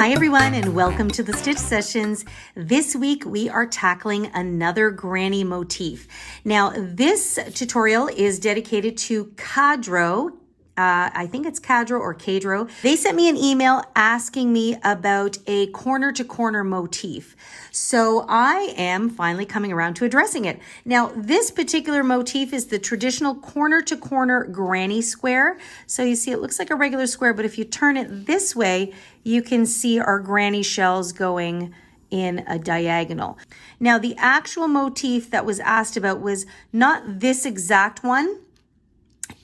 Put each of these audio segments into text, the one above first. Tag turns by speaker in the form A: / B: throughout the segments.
A: Hi everyone and welcome to the Stitch Sessions. This week we are tackling another granny motif. Now this tutorial is dedicated to Cadro. I think it's Cadro or Cadro. They sent me an email asking me about a corner to corner motif. So I am finally coming around to addressing it. Now this particular motif is the traditional corner to corner granny square. So you see it looks like a regular square, but if you turn it this way, you can see our granny shells going in a diagonal. Now the actual motif that was asked about was not this exact one.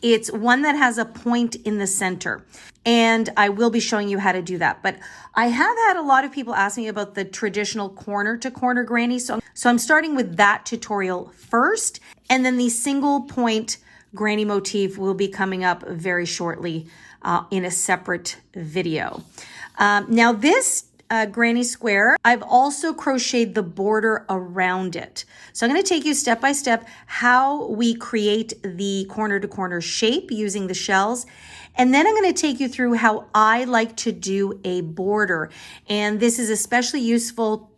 A: It's one that has a point in the center, and I will be showing you how to do that. But I have had a lot of people ask me about the traditional corner to corner granny. So I'm starting with that tutorial first, and then the single point granny motif will be coming up very shortly in a separate video. Now this granny square, I've also crocheted the border around it. So I'm going to take you step by step how we create the corner to corner shape using the shells. And then I'm going to take you through how I like to do a border. And this is especially useful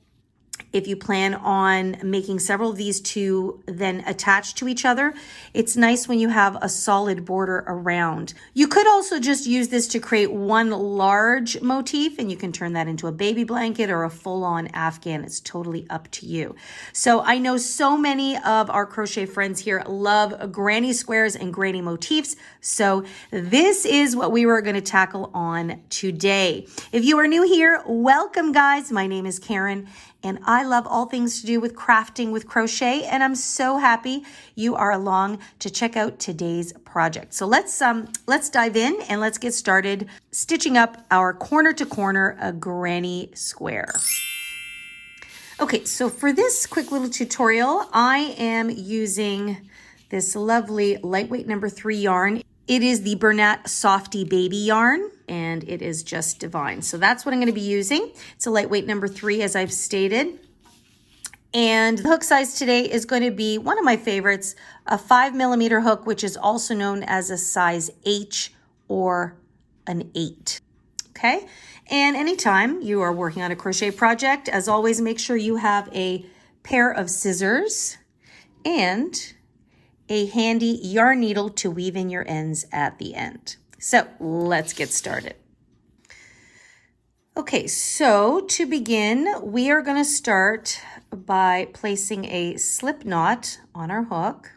A: if you plan on making several of these to then attach to each other. It's nice when you have a solid border around. You could also just use this to create one large motif, and you can turn that into a baby blanket or a full-on Afghan. It's totally up to you. So I know so many of our crochet friends here love granny squares and granny motifs. So this is what we were going to tackle on today. If you are new here, welcome guys. My name is Karen, and I love all things to do with crafting with crochet, and I'm so happy you are along to check out today's project. So let's dive in and let's get started stitching up our corner to corner a granny square. Okay, so for this quick little tutorial, I am using this lovely lightweight number 3 yarn. It is the Bernat Softy Baby yarn, and it is just divine. So that's what I'm going to be using. It's a lightweight number 3, as I've stated. And the hook size today is going to be one of my favorites, a 5mm hook, which is also known as a size H or an 8. Okay. And anytime you are working on a crochet project, as always, make sure you have a pair of scissors and a handy yarn needle to weave in your ends at the end. So let's get started. Okay, so to begin, we are going to start by placing a slip knot on our hook.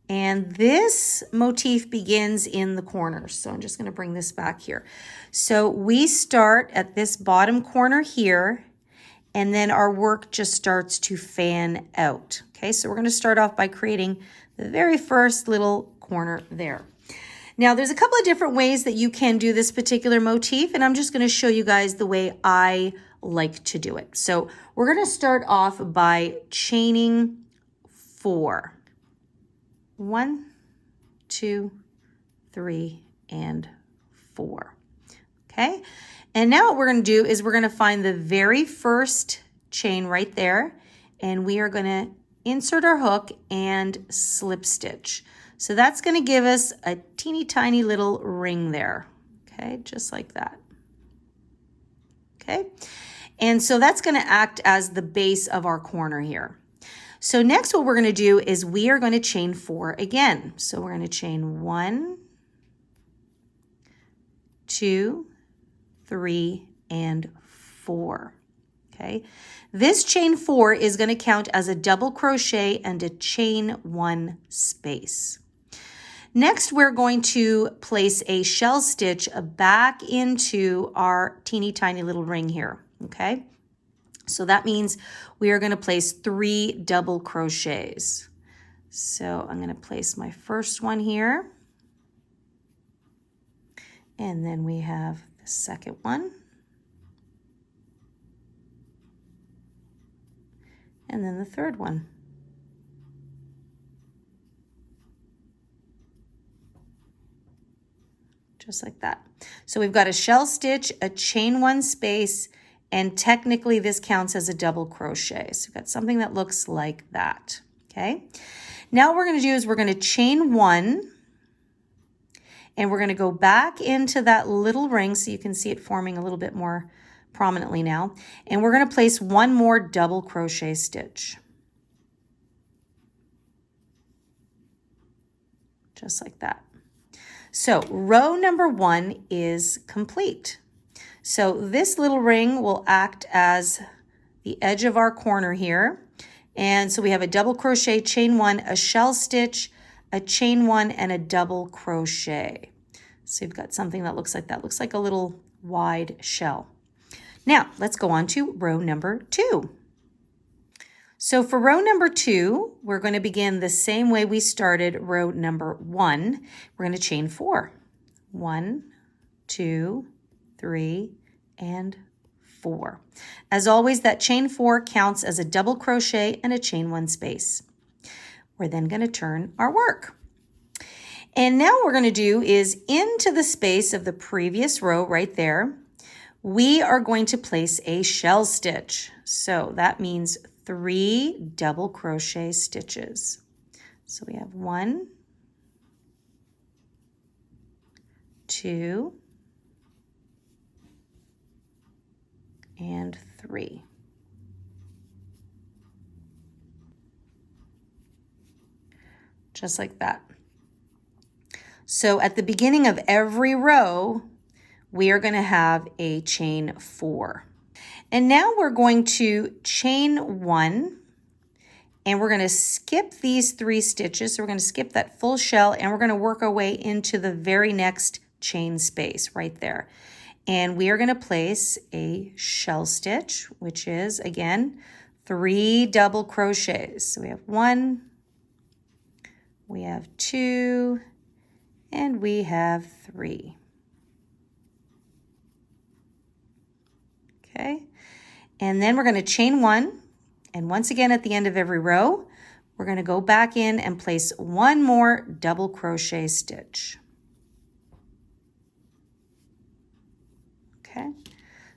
A: And this motif begins in the corner. So I'm just going to bring this back here. So we start at this bottom corner here, and then our work just starts to fan out. Okay, so we're going to start off by creating the very first little corner there. Now, there's a couple of different ways that you can do this particular motif, and I'm just going to show you guys the way I like to do it. So we're going to start off by chaining 4. 1, 2, 3, and 4. Okay, and now what we're going to do is we're going to find the very first chain right there, and we are going to insert our hook and slip stitch. So that's going to give us a teeny tiny little ring there. Okay, just like that. Okay, and so that's going to act as the base of our corner here. So next what we're going to do is we are going to chain 4 again. So we're going to chain 1, 2, 3, and 4. Okay, this chain 4 is going to count as a double crochet and a chain 1 space. Next, we're going to place a shell stitch back into our teeny tiny little ring here. Okay, so that means we are going to place 3 double crochets. So I'm going to place my first one here, and then we have the second one. And then the third one. Just like that. So we've got a shell stitch, a chain 1 space, and technically this counts as a double crochet. So we've got something that looks like that. Okay. Now what we're going to do is we're going to chain 1, And we're going to go back into that little ring so you can see it forming a little bit more prominently now. And we're going to place one more double crochet stitch. Just like that. So row number 1 is complete. So this little ring will act as the edge of our corner here. And so we have a double crochet, chain 1, a shell stitch, a chain 1, and a double crochet. So you've got something that looks like that. Looks like a little wide shell. Now let's go on to row number 2. So for row number 2, we're going to begin the same way we started row number 1. We're going to chain 4. 1, 2, 3, and 4. As always, that chain 4 counts as a double crochet and a chain 1 space. We're then going to turn our work. And now what we're going to do is into the space of the previous row right there, we are going to place a shell stitch. So that means 3 double crochet stitches. So we have 1, 2, and 3. Just like that. So at the beginning of every row, we are going to have a chain 4. And now we're going to chain 1, and we're going to skip these 3 stitches. So we're going to skip that full shell, and we're going to work our way into the very next chain space right there. And we are going to place a shell stitch, which is, again, 3 double crochets. So we have 1, we have 2, and we have 3. Okay, and then we're going to chain 1, and once again at the end of every row, we're going to go back in and place one more double crochet stitch. Okay,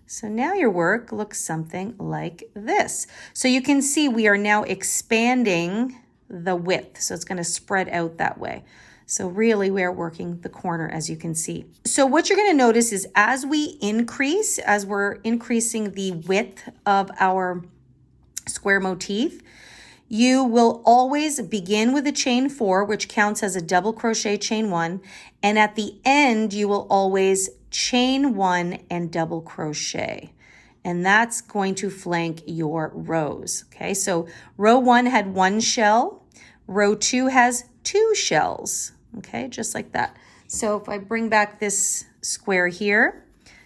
A: so now your work looks something like this. So you can see we are now expanding the width, so it's going to spread out that way. So really we are working the corner, as you can see. So what you're going to notice is as we're increasing the width of our square motif, you will always begin with a chain 4, which counts as a double crochet chain 1, and at the end you will always chain 1 and double crochet. And that's going to flank your rows. Okay, so row 1 had 1 shell, row 2 has 2 shells. Okay, just like that. So if I bring back this square here,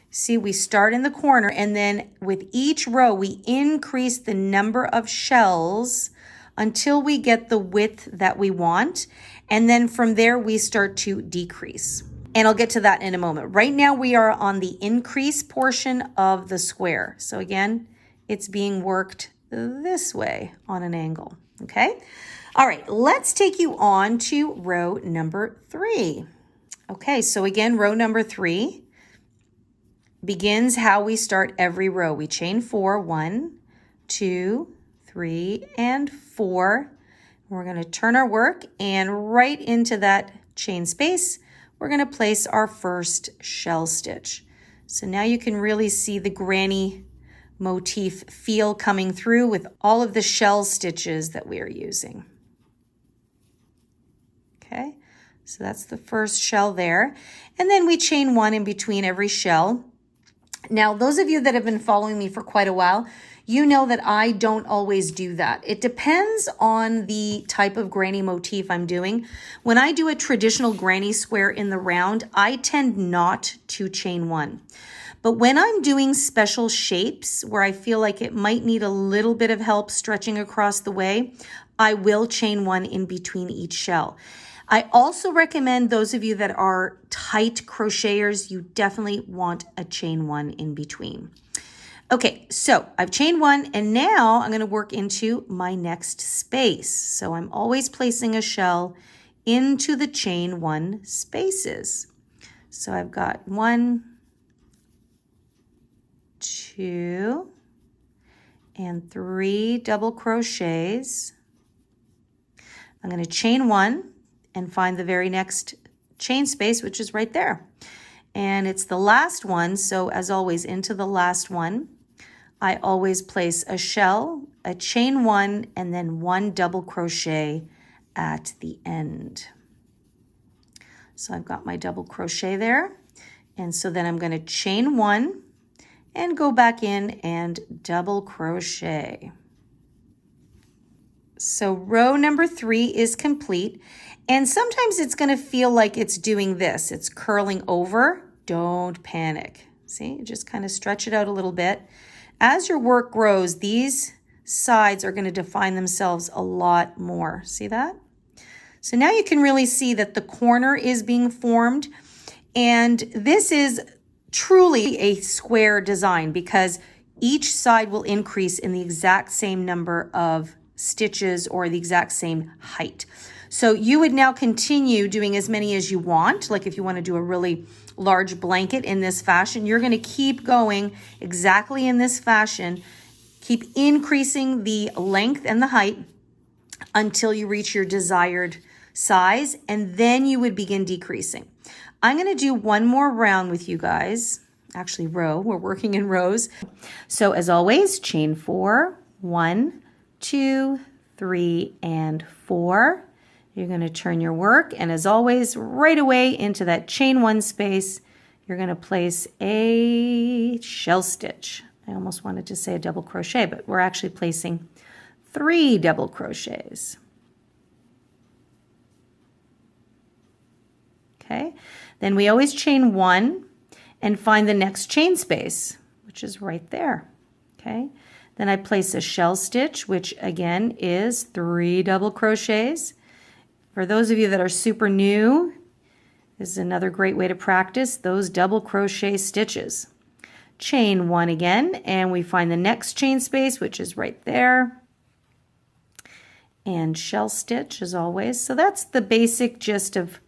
A: see we start in the corner, and then with each row we increase the number of shells until we get the width that we want. And then from there we start to decrease. And I'll get to that in a moment. Right now we are on the increase portion of the square. So again, it's being worked this way on an angle. Okay. All right, let's take you on to row number 3. Okay, so again, row number 3 begins how we start every row. We chain 4, 1, 2, 3, and 4. We're going to turn our work, and right into that chain space, we're going to place our first shell stitch. So now you can really see the granny motif feel coming through with all of the shell stitches that we are using. Okay, so that's the first shell there. And then we chain 1 in between every shell. Now, those of you that have been following me for quite a while, you know that I don't always do that. It depends on the type of granny motif I'm doing. When I do a traditional granny square in the round, I tend not to chain 1. But when I'm doing special shapes where I feel like it might need a little bit of help stretching across the way, I will chain 1 in between each shell. I also recommend those of you that are tight crocheters, you definitely want a chain 1 in between. Okay, so I've chained 1, and now I'm going to work into my next space. So I'm always placing a shell into the chain 1 spaces. So I've got 1, 2, and 3 double crochets. I'm going to chain 1 and find the very next chain space, which is right there. And it's the last one, so as always, into the last one, I always place a shell, a chain one, and then one double crochet at the end. So I've got my double crochet there. And so then I'm going to chain one and go back in and double crochet. So row number 3 is complete. And sometimes it's going to feel like it's doing this. It's curling over. Don't panic. See, just kind of stretch it out a little bit. As your work grows, these sides are going to define themselves a lot more. See that? So now you can really see that the corner is being formed. And this is truly a square design because each side will increase in the exact same number of stitches or the exact same height. So you would now continue doing as many as you want. Like if you want to do a really large blanket in this fashion, you're going to keep going exactly in this fashion. Keep increasing the length and the height until you reach your desired size, and then you would begin decreasing. I'm going to do one more round with you guys. Actually, row. We're working in rows. So as always, chain 4, 1, 2, 3, and 4. You're going to turn your work, and as always, right away into that chain 1 space, you're going to place a shell stitch. I almost wanted to say a double crochet, but we're actually placing 3 double crochets. Okay, then we always chain 1 and find the next chain space, which is right there. Okay, then I place a shell stitch, which again is 3 double crochets. For those of you that are super new, this is another great way to practice those double crochet stitches. Chain 1 again, and we find the next chain space, which is right there. And shell stitch as always. So that's the basic gist of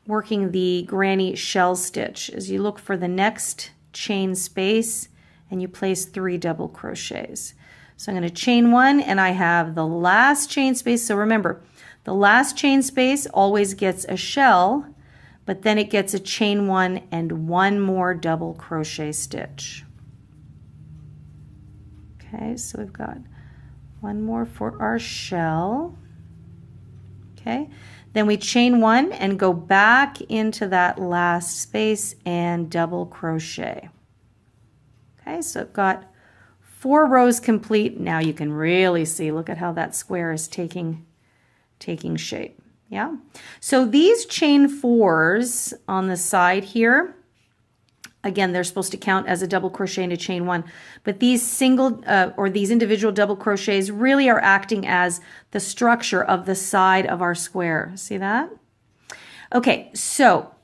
A: working the granny shell stitch, is you look for the next chain space and you place 3 double crochets. So I'm going to chain 1 and I have the last chain space. So remember, the last chain space always gets a shell, but then it gets a chain 1 and 1 more double crochet stitch. Okay, so we've got 1 more for our shell. Okay, then we chain 1 and go back into that last space and double crochet. Okay, so I've got 4 rows complete. Now you can really see, look at how that square is taking shape. Yeah, so these chain 4s on the side here, again, they're supposed to count as a double crochet into chain 1, but these single or these individual double crochets really are acting as the structure of the side of our square. See that? Okay, so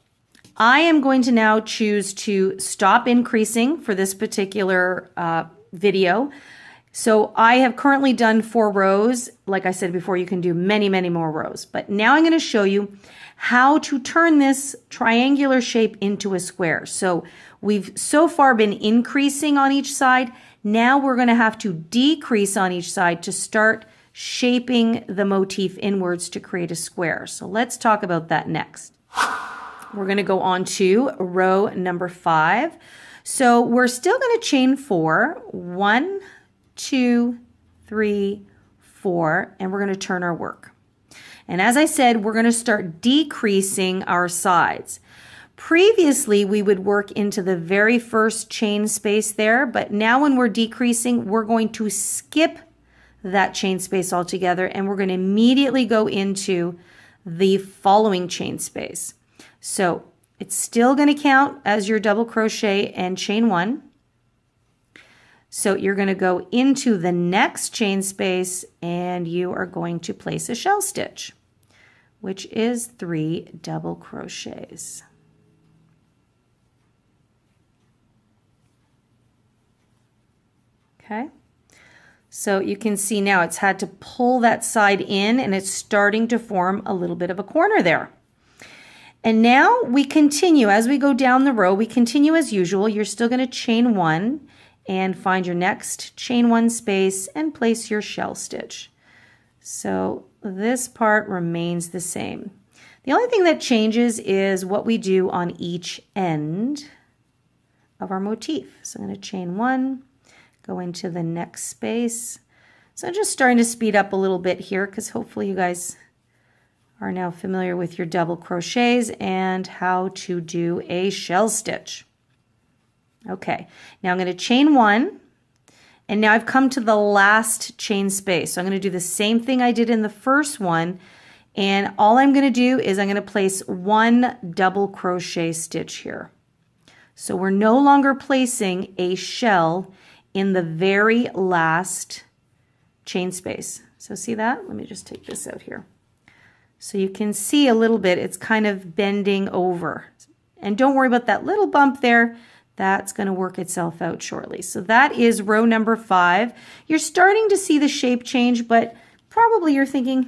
A: I am going to now choose to stop increasing for this particular video. So I have currently done 4 rows. Like I said before, you can do many, many more rows. But now I'm going to show you how to turn this triangular shape into a square. So we've so far been increasing on each side. Now we're going to have to decrease on each side to start shaping the motif inwards to create a square. So let's talk about that next. We're going to go on to row number 5. So we're still going to chain 4, 1, 2, 3, 4, and we're going to turn our work. And as I said, we're going to start decreasing our sides. Previously, we would work into the very first chain space there, but now when we're decreasing, we're going to skip that chain space altogether, and we're going to immediately go into the following chain space. So it's still going to count as your double crochet and chain 1. So you're going to go into the next chain space and you are going to place a shell stitch, which is 3 double crochets. Okay, so you can see now it's had to pull that side in and it's starting to form a little bit of a corner there. And now we continue as we go down the row. We continue as usual. You're still going to chain 1 and find your next chain 1 space and place your shell stitch. So this part remains the same. The only thing that changes is what we do on each end of our motif. So I'm going to chain 1, go into the next space. So I'm just starting to speed up a little bit here because hopefully you guys are now familiar with your double crochets and how to do a shell stitch. Okay, now I'm going to chain 1, and now I've come to the last chain space. So I'm going to do the same thing I did in the first one, and all I'm going to do is I'm going to place 1 double crochet stitch here. So we're no longer placing a shell in the very last chain space. So see that? Let me just take this out here. So you can see a little bit, it's kind of bending over. And don't worry about that little bump there. That's going to work itself out shortly. So that is row number 5. You're starting to see the shape change, but probably you're thinking,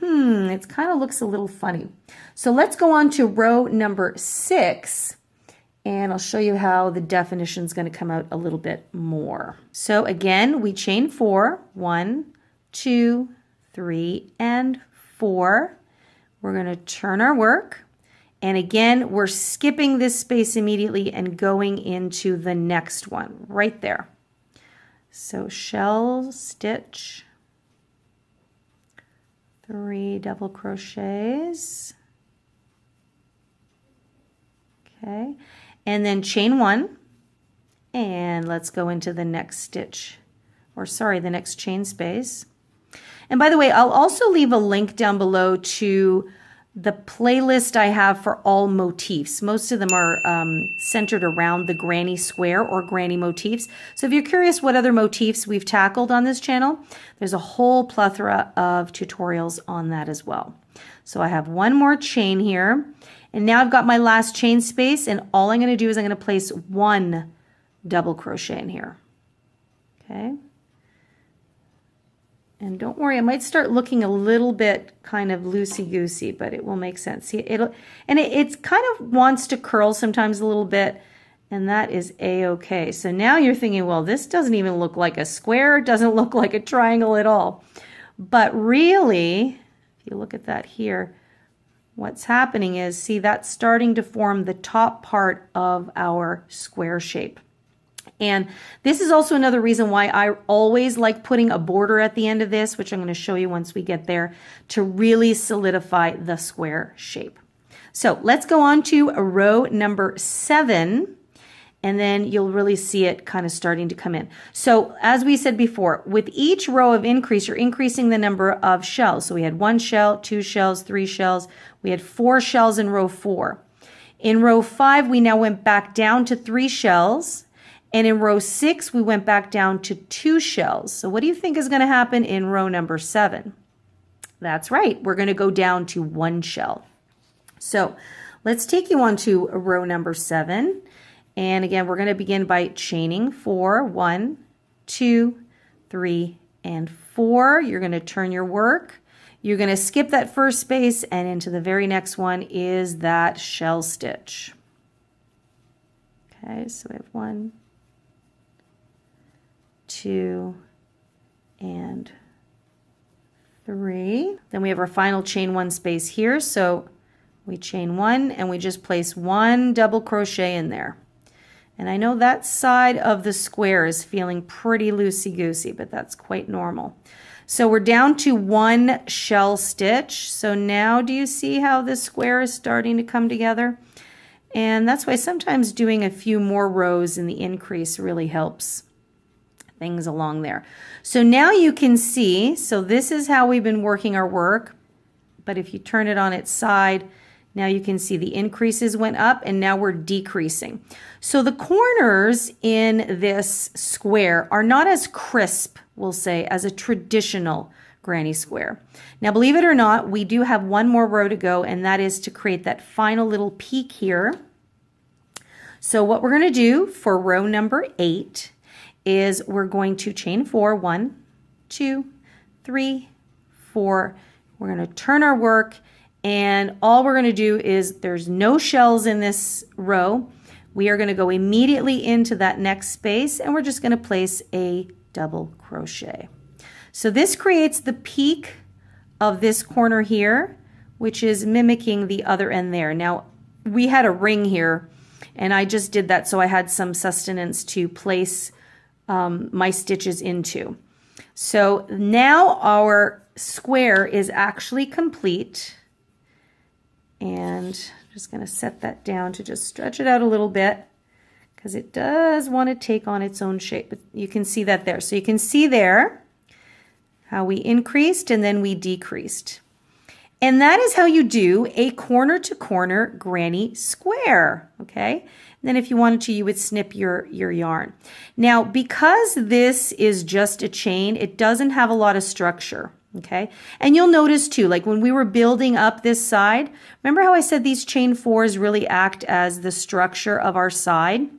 A: it kind of looks a little funny. So let's go on to row number 6, and I'll show you how the definition is going to come out a little bit more. So again, we chain 4, 1, 2, 3, and 4. We're going to turn our work, and again, we're skipping this space immediately and going into the next one right there. So shell stitch, 3 double crochets, okay, and then chain 1, and let's go into the next stitch, or sorry, the next chain space. And by the way, I'll also leave a link down below to the playlist I have for all motifs. Most of them are centered around the granny square or granny motifs. So if you're curious what other motifs we've tackled on this channel, there's a whole plethora of tutorials on that as well. So I have 1 more chain here, and now I've got my last chain space, and all I'm going to do is I'm going to place 1 double crochet in here. Okay. And don't worry, it might start looking a little bit kind of loosey-goosey, but it will make sense. See, it kind of wants to curl sometimes a little bit, and that is a-okay. So now you're thinking, well, this doesn't even look like a square. It doesn't look like a triangle at all. But really, if you look at that here, what's happening is, see, that's starting to form the top part of our square shape. And this is also another reason why I always like putting a border at the end of this, which I'm going to show you once we get there, to really solidify the square shape. So let's go on to row number 7, and then you'll really see it kind of starting to come in. So as we said before, with each row of increase, you're increasing the number of shells. So we had 1 shell, 2 shells, 3 shells. We had 4 shells in row 4. In row 5, we now went back down to 3 shells. And in row 6, we went back down to 2 shells. So what do you think is going to happen in row number 7? That's right, we're going to go down to 1 shell. So let's take you on to row number 7. And again, we're going to begin by chaining 4, 1, 2, 3, and 4. You're going to turn your work. You're going to skip that first space, and into the very next one is that shell stitch. Okay, so we have 1, 2, and 3. Then we have our final chain 1 space here. So we chain 1 and we just place 1 double crochet in there. And I know that side of the square is feeling pretty loosey-goosey, but that's quite normal. So we're down to 1 shell stitch. So now do you see how this square is starting to come together? And that's why sometimes doing a few more rows in the increase really helps things along there. So now you can see, so this is how we've been working our work, but if you turn it on its side, now you can see the increases went up and now we're decreasing. So the corners in this square are not as crisp, we'll say, as a traditional granny square. Now, believe it or not, we do have 1 more row to go, and that is to create that final little peak here. So what we're going to do for row number 8 is we're going to chain 4, 1, 2, 3, 4. We're going to turn our work, and all we're going to do is, there's no shells in this row. We are going to go immediately into that next space, and we're just going to place a double crochet. So this creates the peak of this corner here, which is mimicking the other end there. Now, we had a ring here, and I just did that so I had some sustenance to place my stitches into. So now our square is actually complete, and I'm just going to set that down to just stretch it out a little bit because it does want to take on its own shape. But you can see that there. So you can see there how we increased and then we decreased. And that is how you do a corner to corner granny square, okay? And then if you wanted to, you would snip your yarn. Now, because this is just a chain, it doesn't have a lot of structure, okay? And you'll notice too, like when we were building up this side, remember how I said these chain fours really act as the structure of our side?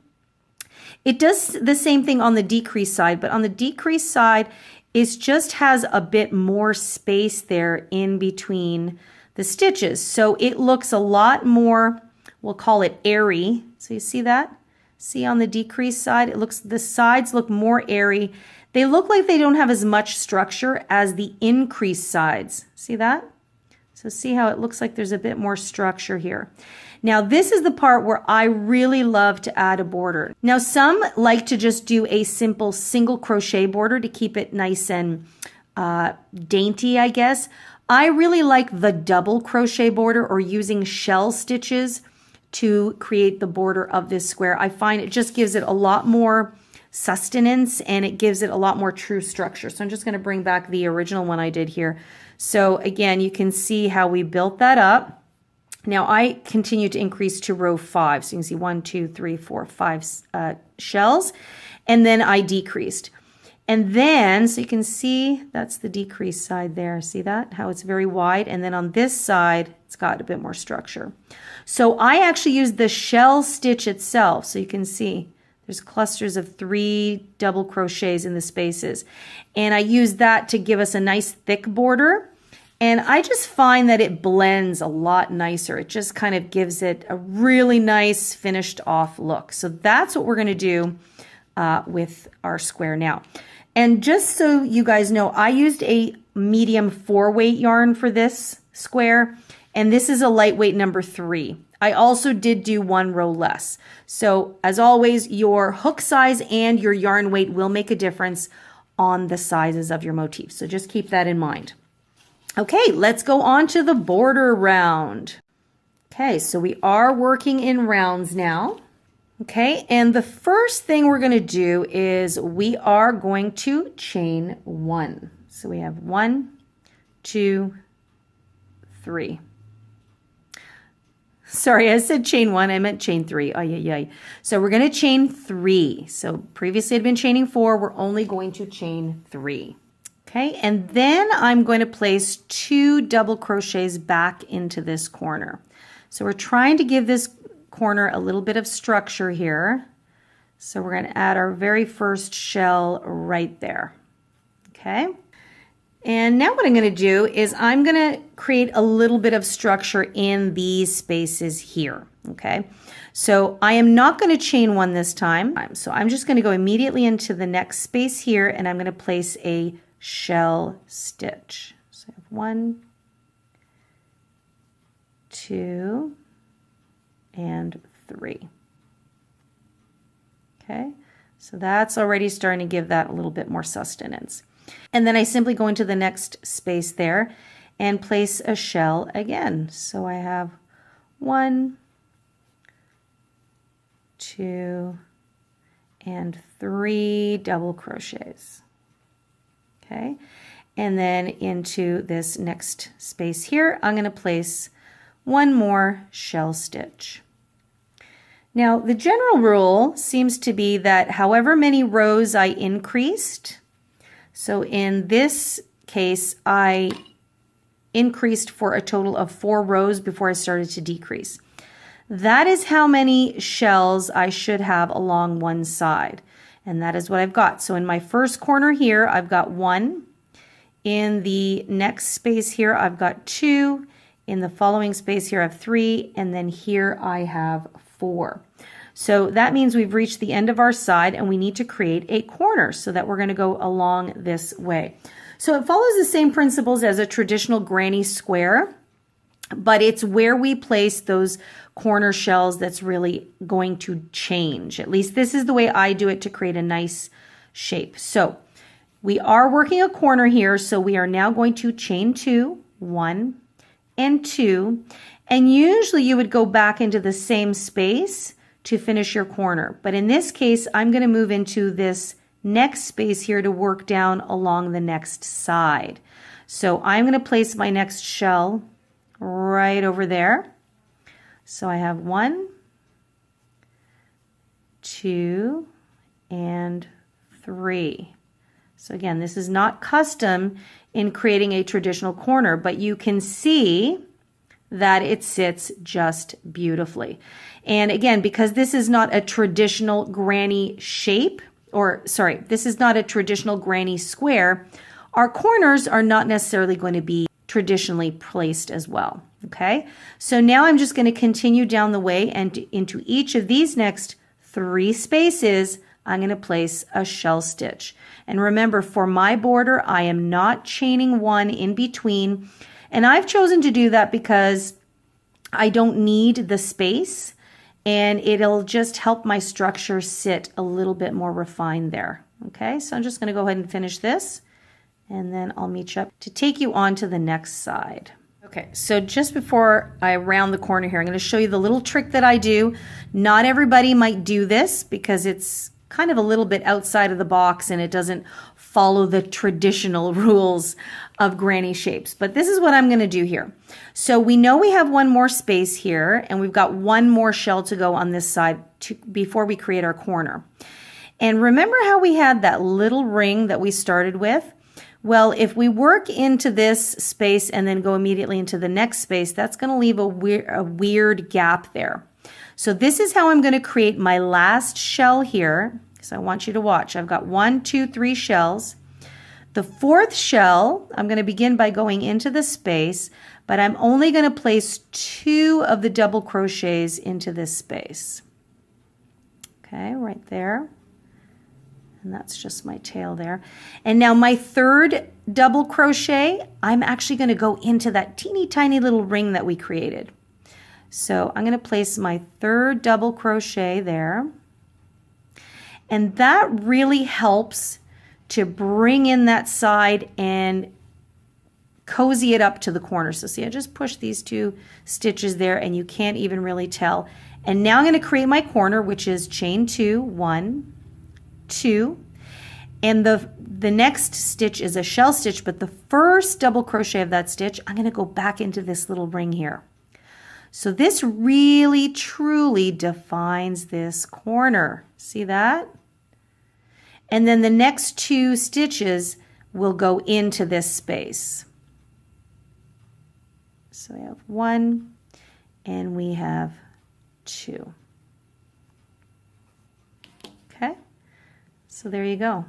A: It does the same thing on the decrease side, but on the decrease side, it just has a bit more space there in between the stitches. So it looks a lot more, we'll call it airy. So you see that? See on the decrease side, the sides look more airy. They look like they don't have as much structure as the increase sides. See that? So see how it looks like there's a bit more structure here. Now this is the part where I really love to add a border. Now some like to just do a simple single crochet border to keep it nice and dainty, I guess. I really like the double crochet border or using shell stitches to create the border of this square. I find it just gives it a lot more sustenance and it gives it a lot more true structure. So I'm just going to bring back the original one I did here. So again, you can see how we built that up. Now I continue to increase to row 5. So you can see 1, 2, 3, 4, 5 shells. And then I decreased. And then, so you can see that's the decrease side there. See that? How it's very wide. And then on this side, it's got a bit more structure. So I actually used the shell stitch itself. So you can see there's clusters of 3 double crochets in the spaces. And I used that to give us a nice thick border. And I just find that it blends a lot nicer. It just kind of gives it a really nice finished off look. So that's what we're going to do with our square now. And just so you guys know, I used a medium 4-weight yarn for this square, and this is a lightweight number 3. I also did do 1 row less. So as always, your hook size and your yarn weight will make a difference on the sizes of your motifs. So just keep that in mind. Okay, let's go on to the border round. Okay, so we are working in rounds now. Okay, and the first thing we're going to do is we are going to chain 1. So we have 1, 2, 3. Sorry, I said chain 1, I meant chain 3. So we're going to chain 3. So previously I'd been chaining 4, we're only going to chain 3. Okay, and then I'm going to place 2 double crochets back into this corner. So we're trying to give this corner a little bit of structure here. So we're going to add our very first shell right there. Okay, and now what I'm going to do is I'm going to create a little bit of structure in these spaces here. Okay, so I am not going to chain 1 this time. So I'm just going to go immediately into the next space here, and I'm going to place a shell stitch. So I have 1, 2, and 3. Okay, so that's already starting to give that a little bit more sustenance. And then I simply go into the next space there and place a shell again. So I have 1, 2, and 3 double crochets. Okay, and then into this next space here, I'm going to place 1 more shell stitch. Now, the general rule seems to be that however many rows I increased, so in this case, I increased for a total of 4 rows before I started to decrease. That is how many shells I should have along one side. And that is what I've got. So in my first corner here, I've got 1. In the next space here, I've got 2. In the following space here, I have 3. And then here I have 4. So that means we've reached the end of our side and we need to create a corner so that we're going to go along this way. So it follows the same principles as a traditional granny square. but it's where we place those corner shells that's really going to change. At least this is the way I do it to create a nice shape. So we are working a corner here, so we are now going to chain 2, 1 and 2, and usually you would go back into the same space to finish your corner. But in this case, I'm going to move into this next space here to work down along the next side. So I'm going to place my next shell right over there. So I have 1, 2, and 3. So again, this is not custom in creating a traditional corner, but you can see that it sits just beautifully. And again, because this is not a traditional granny shape, or sorry, this is not a traditional granny square, our corners are not necessarily going to be traditionally placed as well. Okay, so now I'm just going to continue down the way, and into each of these next 3 spaces, I'm going to place a shell stitch. And remember, for my border, I am not chaining 1 in between. And I've chosen to do that because I don't need the space, and it'll just help my structure sit a little bit more refined there. Okay, so I'm just going to go ahead and finish this, and then I'll meet you up to take you on to the next side. Okay, so just before I round the corner here, I'm going to show you the little trick that I do. Not everybody might do this because it's kind of a little bit outside of the box and it doesn't follow the traditional rules of granny shapes. But this is what I'm going to do here. So we know we have 1 more space here, and we've got 1 more shell to go on this side before we create our corner. And remember how we had that little ring that we started with? Well, if we work into this space and then go immediately into the next space, that's going to leave a weird gap there. So this is how I'm going to create my last shell here. So I want you to watch. I've got 1, 2, 3 shells. The 4th shell, I'm going to begin by going into the space, but I'm only going to place 2 of the double crochets into this space. Okay, right there. And that's just my tail there. And now my 3rd double crochet, I'm actually going to go into that teeny tiny little ring that we created. So I'm going to place my 3rd double crochet there. And that really helps to bring in that side and cozy it up to the corner. So see, I just pushed these 2 stitches there and you can't even really tell. And now I'm going to create my corner, which is chain 2, 1, 2, and the next stitch is a shell stitch, but the first double crochet of that stitch, I'm going to go back into this little ring here. So this really truly defines this corner. See that? And then the next 2 stitches will go into this space. So we have 1 and we have 2. Okay, so there you go.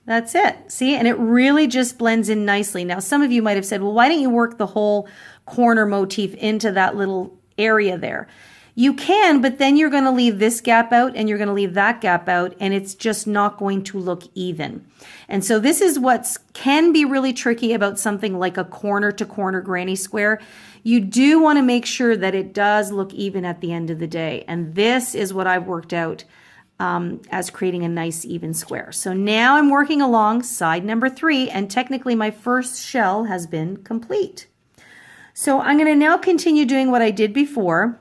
A: That's it. See, and it really just blends in nicely. Now, some of you might have said, well, why don't you work the whole corner motif into that little area there? You can, but then you're going to leave this gap out and you're going to leave that gap out, and it's just not going to look even. And so this is what can be really tricky about something like a corner-to-corner granny square. You do want to make sure that it does look even at the end of the day. And this is what I've worked out as creating a nice even square. So now I'm working along side number 3, and technically my first shell has been complete. So I'm going to now continue doing what I did before.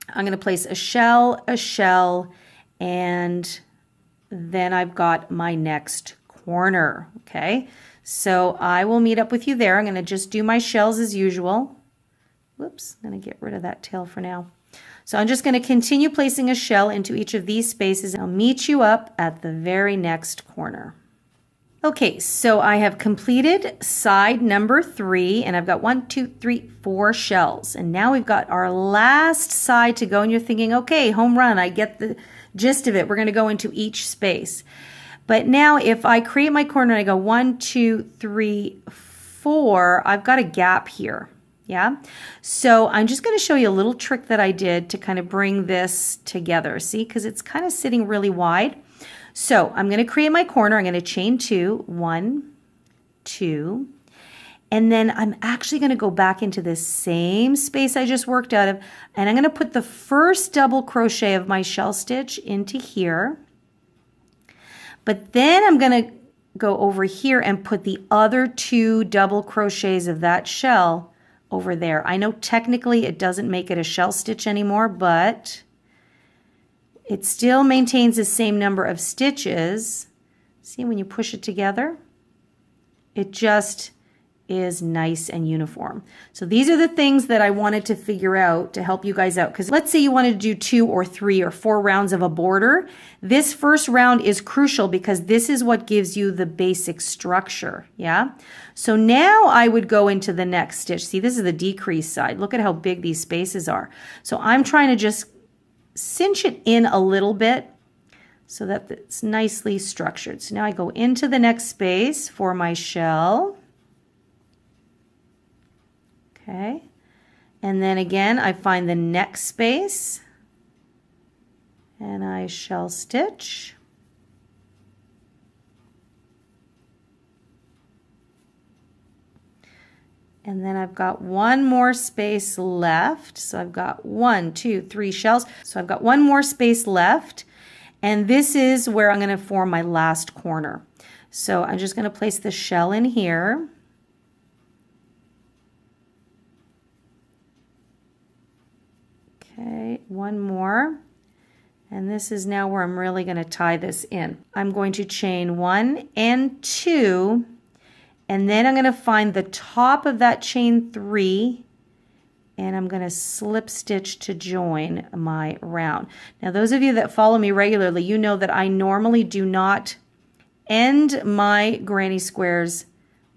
A: I'm going to place a shell, and then I've got my next corner. Okay, so I will meet up with you there. I'm going to just do my shells as usual. Whoops, I'm going to get rid of that tail for now. So I'm just going to continue placing a shell into each of these spaces. I'll meet you up at the very next corner. Okay, so I have completed side number 3, and I've got 1, 2, 3, 4 shells. And now we've got our last side to go, and you're thinking, okay, home run, I get the gist of it. We're going to go into each space. But now if I create my corner and I go 1, 2, 3, 4, I've got a gap here. Yeah, so I'm just going to show you a little trick that I did to kind of bring this together. See, because it's kind of sitting really wide. So I'm going to create my corner. I'm going to chain 2, 1, 2, And then I'm actually going to go back into this same space I just worked out of, and I'm going to put the first double crochet of my shell stitch into here. But then I'm going to go over here and put the other 2 double crochets of that shell over there. I know technically it doesn't make it a shell stitch anymore, but it still maintains the same number of stitches. See, when you push it together, it just is nice and uniform. So these are the things that I wanted to figure out to help you guys out. Because let's say you wanted to do 2 or 3 or 4 rounds of a border. This first round is crucial because this is what gives you the basic structure. Yeah. So now I would go into the next stitch. See, this is the decrease side. Look at how big these spaces are. So I'm trying to just cinch it in a little bit so that it's nicely structured. So now I go into the next space for my shell. Okay, and then again I find the next space and I shell stitch. And then I've got one more space left. So I've got 1, 2, 3 shells. So I've got one more space left. And this is where I'm going to form my last corner. So I'm just going to place the shell in here. Okay, one more. And this is now where I'm really going to tie this in. I'm going to chain 1 and 2, and then I'm going to find the top of that chain 3, and I'm going to slip stitch to join my round. Now, those of you that follow me regularly, you know that I normally do not end my granny squares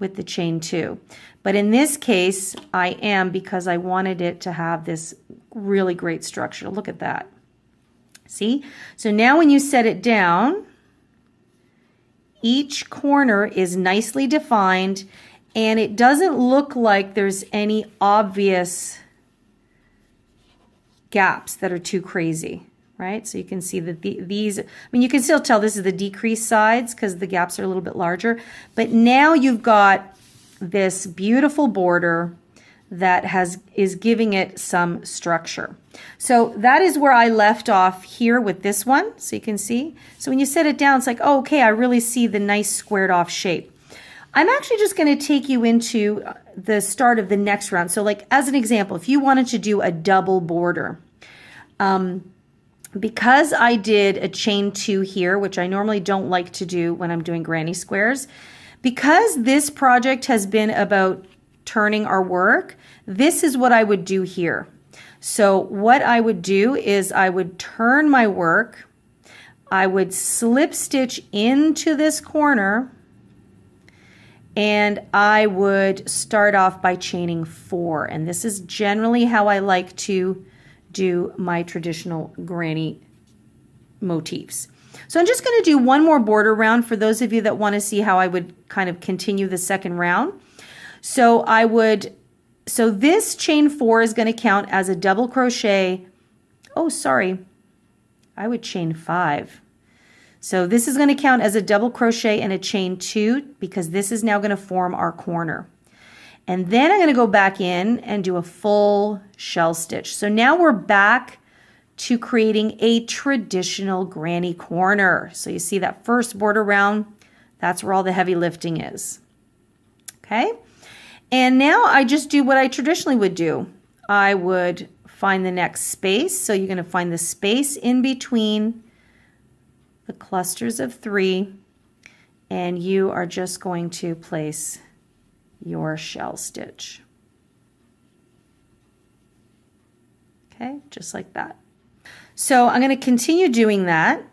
A: with the chain 2. But in this case, I am, because I wanted it to have this really great structure. Look at that. See? So now when you set it down, each corner is nicely defined, and it doesn't look like there's any obvious gaps that are too crazy, right? So you can see that these, I mean, you can still tell this is the decreased sides because the gaps are a little bit larger, but now you've got this beautiful border that is giving it some structure. So that is where I left off here with this one. So you can see. So when you set it down, it's like, oh, okay, I really see the nice squared off shape. I'm actually just going to take you into the start of the next round. So like as an example, if you wanted to do a double border, because I did a chain 2 here, which I normally don't like to do when I'm doing granny squares, because this project has been about turning our work, this is what I would do here. So what I would do is I would turn my work, I would slip stitch into this corner, and I would start off by chaining 4. And this is generally how I like to do my traditional granny motifs. So I'm just going to do one more border round for those of you that want to see how I would kind of continue the second round. So so this chain 4 is going to count as a double crochet. Oh, sorry. I would chain 5. So this is going to count as a double crochet and a chain 2 because this is now going to form our corner. And then I'm going to go back in and do a full shell stitch. So now we're back to creating a traditional granny corner. So you see that first border round, that's where all the heavy lifting is. Okay? And now I just do what I traditionally would do. I would find the next space. So you're going to find the space in between the clusters of 3, and you are just going to place your shell stitch. Okay, just like that. So I'm going to continue doing that,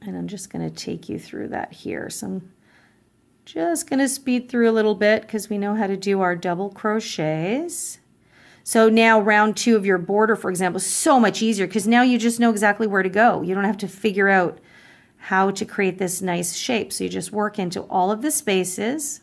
A: and I'm just going to take you through that here. So I'm just going to speed through a little bit because we know how to do our double crochets. So now round 2 of your border, for example, is so much easier because now you just know exactly where to go. You don't have to figure out how to create this nice shape. So you just work into all of the spaces.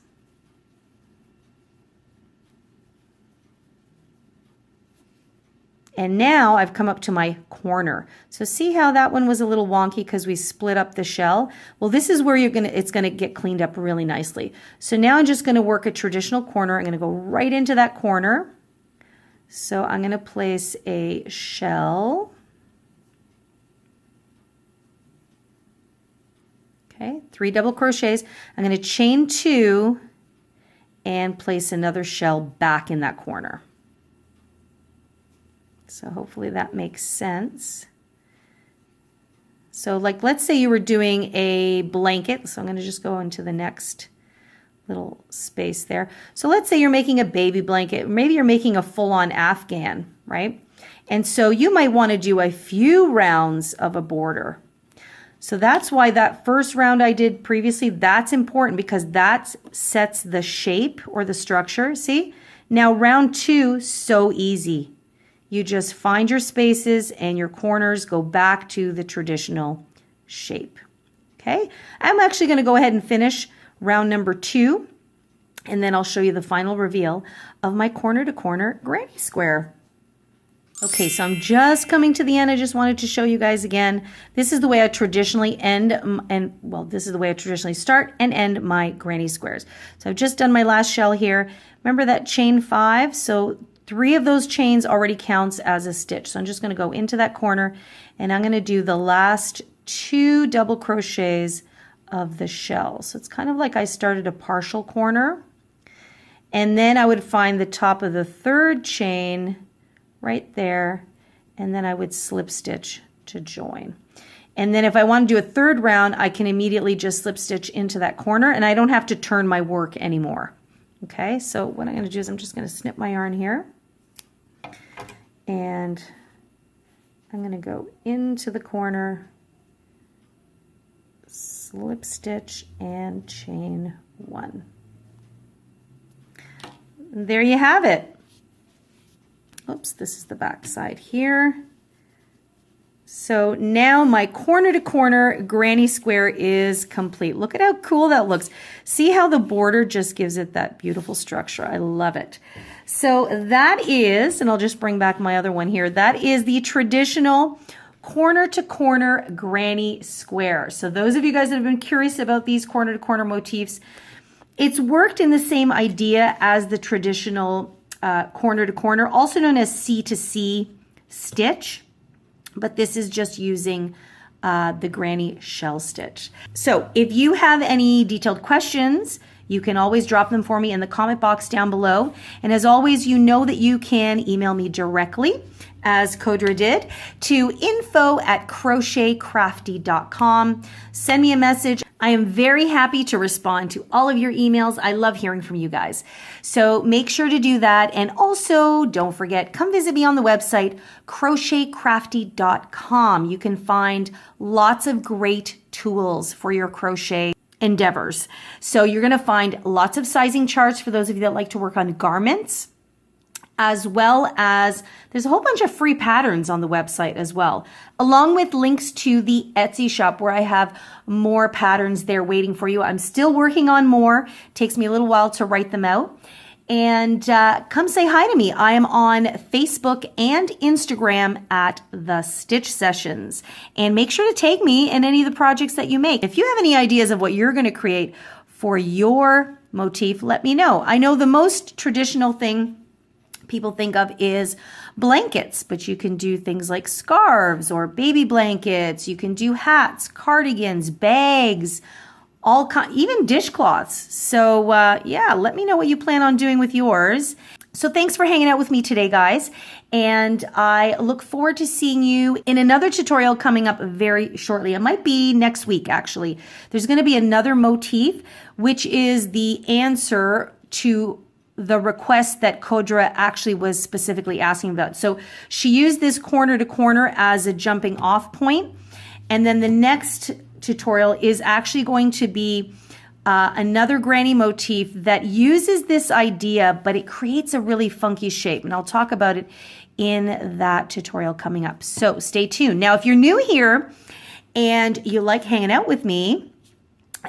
A: And now I've come up to my corner. So see how that one was a little wonky because we split up the shell? Well, this is where it's gonna get cleaned up really nicely. So now I'm just gonna work a traditional corner. I'm gonna go right into that corner. So I'm gonna place a shell. Okay, 3 double crochets. I'm gonna chain 2 and place another shell back in that corner. So hopefully that makes sense. So like, let's say you were doing a blanket. So I'm going to just go into the next little space there. So let's say you're making a baby blanket. Maybe you're making a full-on Afghan, right? And so you might want to do a few rounds of a border. So that's why that first round I did previously, that's important because that sets the shape or the structure. See? Now round 2, so easy. You just find your spaces and your corners go back to the traditional shape. Okay, I'm actually going to go ahead and finish round number 2, and then I'll show you the final reveal of my corner to corner granny square. Okay, so I'm just coming to the end. I just wanted to show you guys again. This is the way I traditionally this is the way I traditionally start and end my granny squares. So I've just done my last shell here. Remember that chain 5? So 3 of those chains already counts as a stitch. So I'm just going to go into that corner and I'm going to do the last 2 double crochets of the shell. So it's kind of like I started a partial corner. And then I would find the top of the 3rd chain right there. And then I would slip stitch to join. And then if I want to do a 3rd round, I can immediately just slip stitch into that corner and I don't have to turn my work anymore. Okay, so what I'm going to do is I'm just going to snip my yarn here. And I'm going to go into the corner, slip stitch, and chain 1. And there you have it. Oops, this is the back side here. So now my corner to corner granny square is complete. Look at how cool that looks. See how the border just gives it that beautiful structure. I love it. So that is, and I'll just bring back my other one here, that is the traditional corner to corner granny square. So those of you guys that have been curious about these corner to corner motifs, it's worked in the same idea as the traditional corner to corner, also known as C to C stitch. But this is just using the granny shell stitch. So if you have any detailed questions, you can always drop them for me in the comment box down below. And as always, you know that you can email me directly, as Kodra did, to info@crochetcrafty.com. Send me a message. I am very happy to respond to all of your emails. I love hearing from you guys. So make sure to do that. And also, don't forget, come visit me on the website, crochetcrafty.com. You can find lots of great tools for your crochet endeavors. So you're going to find lots of sizing charts for those of you that like to work on garments, as well as there's a whole bunch of free patterns on the website as well, along with links to the Etsy shop where I have more patterns there waiting for you. I'm still working on more. It takes me a little while to write them out. And come say hi to me. I am on Facebook and Instagram at The Stitch Sessions. And make sure to tag me in any of the projects that you make. If you have any ideas of what you're going to create for your motif, let me know. I know the most traditional thing people think of is blankets, but you can do things like scarves or baby blankets. You can do hats, cardigans, bags, even dishcloths. So yeah, let me know what you plan on doing with yours. So thanks for hanging out with me today, guys. And I look forward to seeing you in another tutorial coming up very shortly. It might be next week, actually. There's going to be another motif, which is the answer to the request that Kodra actually was specifically asking about. So she used this corner to corner as a jumping off point. And then the next tutorial is actually going to be another granny motif that uses this idea, but it creates a really funky shape. And I'll talk about it in that tutorial coming up. So stay tuned. Now, if you're new here and you like hanging out with me,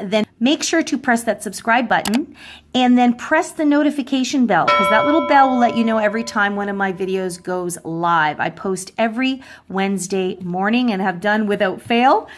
A: then make sure to press that subscribe button and then press the notification bell, because that little bell will let you know every time one of my videos goes live. I post every Wednesday morning and have done without fail.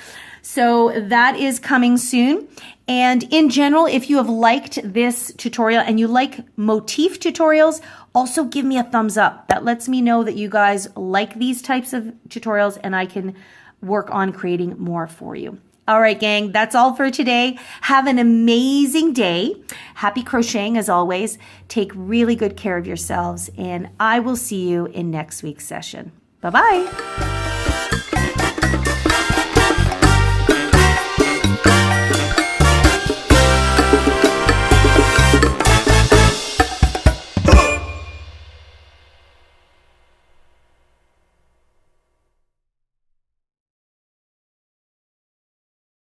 A: So that is coming soon. And in general, if you have liked this tutorial and you like motif tutorials, also give me a thumbs up. That lets me know that you guys like these types of tutorials and I can work on creating more for you. All right, gang, that's all for today. Have an amazing day. Happy crocheting as always. Take really good care of yourselves, and I will see you in next week's session. Bye-bye.